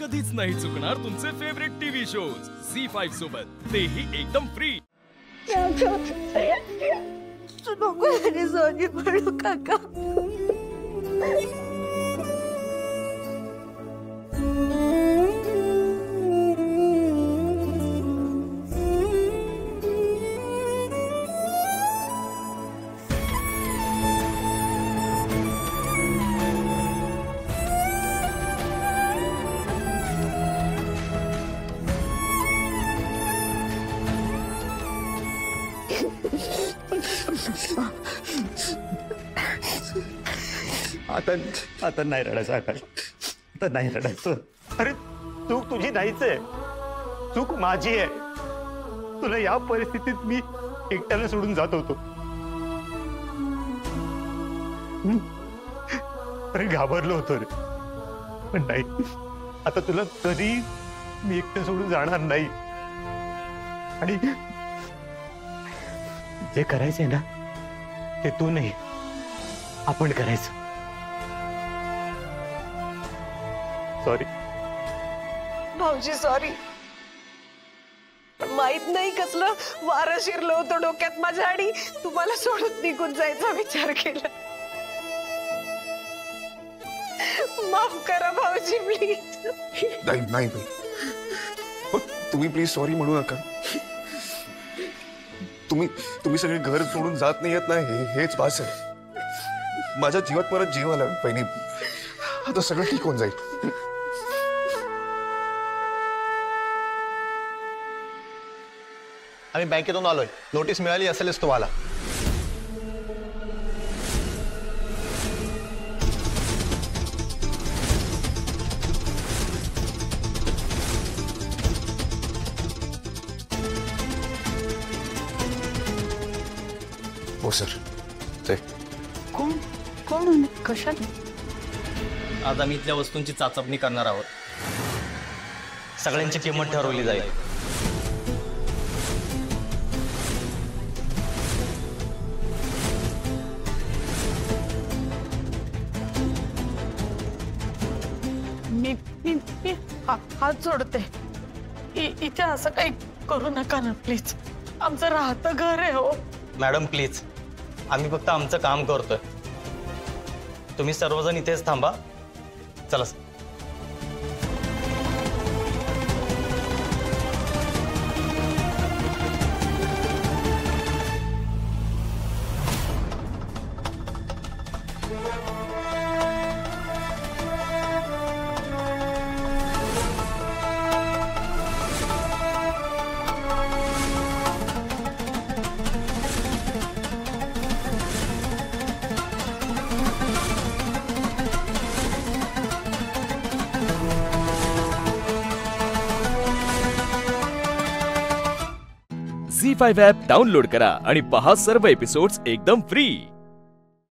कधीच नाही चुकणार तुमचे फेवरेट टीव्ही शोज झी5 सोबत, तेही एकदम फ्री। सॉरी म्हणू काका। आता नाही रडायचं आकाश, आता नाही रडायचं। अरे चूक तुझी नाहीच आहे, चूक माझी आहे। तुला या परिस्थितीत मी एकट्याला सोडून जात होतो। अरे घाबरलो होतो रे, पण नाही, आता तुला कधी मी एकटं सोडून जाणार नाही। आणि जे करायचंय ना ते तू नाही, आपण करायचं। सॉरी भाऊजी, सॉरी। माहित नाही कसलं वारं शिरलं होतं डोक्यात माझ्या आणि तुम्हाला सोडून निघून जायचा विचार केला। माफ करा भाऊजी, प्लीज। नाही नाही, तुम्ही प्लीज सॉरी म्हणू नका। तुम्ही सगळे घर सोडून जात नाही आहेत ना, हेच बास आहे। माझ्या जीवात परत जीव आला बहिणी, आता सगळं ठीक होऊन जाईल। आम्ही बँकेतून आलोय, नोटीस मिळाली असेलच तुम्हाला। हो सर, ते कोण कशाला? आज आम्ही इथल्या वस्तूंची चाचपणी करणार आहोत, सगळ्यांची किंमत ठरवली जाईल। मी हात जोडते, इथे असं काही करू नका ना प्लीज। आमचं राहतं घर आहे हो। मॅडम प्लीज, आम्ही फक्त आमचं काम करतोय, तुम्ही सर्वजण इथेच थांबा। चला झी5 ॲप डाउनलोड करा आणि पहा सर्व एपिसोड्स एकदम फ्री।